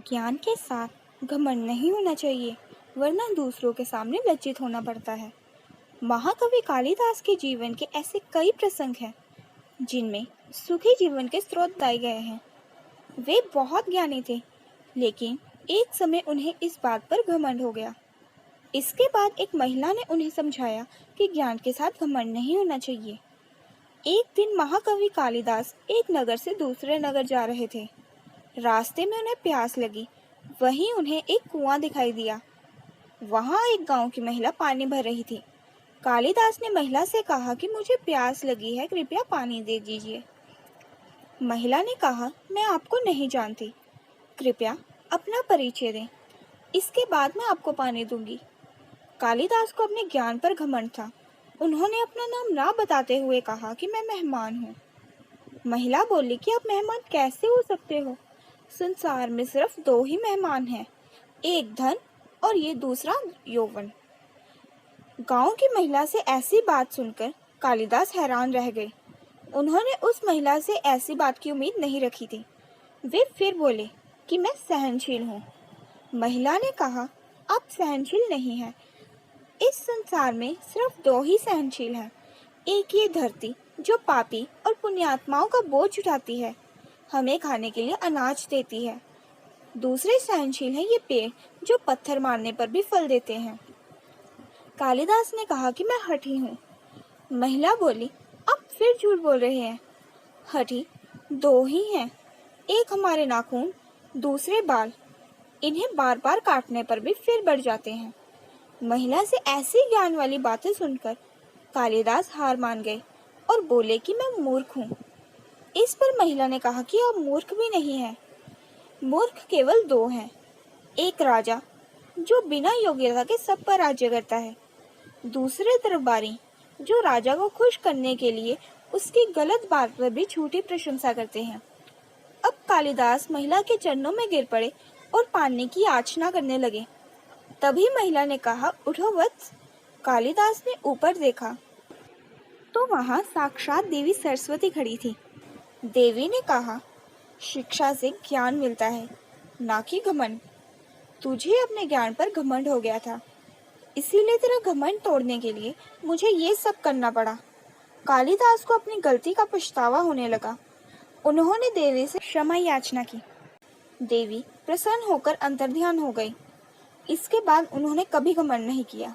ज्ञान के साथ घमंड नहीं होना चाहिए, वरना दूसरों के सामने लज्जित होना पड़ता है। महाकवि कालिदास के जीवन के ऐसे कई प्रसंग हैं जिनमें सुखी जीवन के स्रोत बताए गए हैं। वे बहुत ज्ञानी थे, लेकिन एक समय उन्हें इस बात पर घमंड हो गया। इसके बाद एक महिला ने उन्हें समझाया कि ज्ञान के साथ घमंड नहीं होना चाहिए। एक दिन महाकवि कालिदास एक नगर से दूसरे नगर जा रहे थे। रास्ते में उन्हें प्यास लगी। वहीं उन्हें एक कुआं दिखाई दिया। वहां एक गांव की महिला पानी भर रही थी। कालिदास ने महिला से कहा कि मुझे प्यास लगी है, कृपया पानी दे दीजिए। महिला ने कहा, मैं आपको नहीं जानती, कृपया अपना परिचय दें, इसके बाद मैं आपको पानी दूंगी। कालिदास को अपने ज्ञान पर घमंड था। उन्होंने अपना नाम ना बताते हुए कहा कि मैं मेहमान हूँ। महिला बोली कि आप मेहमान कैसे हो सकते हो? संसार में सिर्फ दो ही मेहमान हैं, एक धन और ये दूसरा यौवन। गांव की महिला से ऐसी बात सुनकर कालिदास हैरान रह गए। उन्होंने उस महिला से ऐसी बात की उम्मीद नहीं रखी थी। वे फिर बोले कि मैं सहनशील हूँ। महिला ने कहा, आप सहनशील नहीं हैं। इस संसार में सिर्फ दो ही सहनशील हैं, एक ये धरती जो पापी और पुण्यात्माओं का बोझ उठाती है, हमें खाने के लिए अनाज देती है। दूसरे सहनशील हैं ये पेड़ जो पत्थर मारने पर भी फल देते हैं। कालिदास ने कहा कि मैं हठी हूँ। महिला बोली, आप फिर झूठ बोल रहे हैं। हठी दो ही हैं, एक हमारे नाखून, दूसरे बाल। इन्हें बार बार काटने पर भी फिर बढ़ जाते हैं। महिला से ऐसी ज्ञान वाली बातें सुनकर कालिदास हार मान गए और बोले कि मैं मूर्ख हूँ। इस पर महिला ने कहा कि आप मूर्ख भी नहीं हैं। मूर्ख केवल दो हैं, एक राजा जो बिना योग्यता के सब पर राज्य करता है, दूसरे दरबारी जो राजा को खुश करने के लिए उसकी गलत बात पर भी झूठी प्रशंसा करते हैं। अब कालिदास महिला के चरणों में गिर पड़े और पानी की याचना करने लगे। तभी महिला ने कहा, उठो वत्स। कालिदास ने ऊपर देखा तो वहां साक्षात देवी सरस्वती खड़ी थी। देवी ने कहा, शिक्षा से ज्ञान मिलता है, ना कि घमंड। तुझे अपने ज्ञान पर घमंड हो गया था, इसीलिए तेरा घमंड तोड़ने के लिए मुझे ये सब करना पड़ा। कालिदास को अपनी गलती का पछतावा होने लगा। उन्होंने देवी से क्षमा याचना की। देवी प्रसन्न होकर अंतर्ध्यान हो गई। इसके बाद उन्होंने कभी घमंड नहीं किया।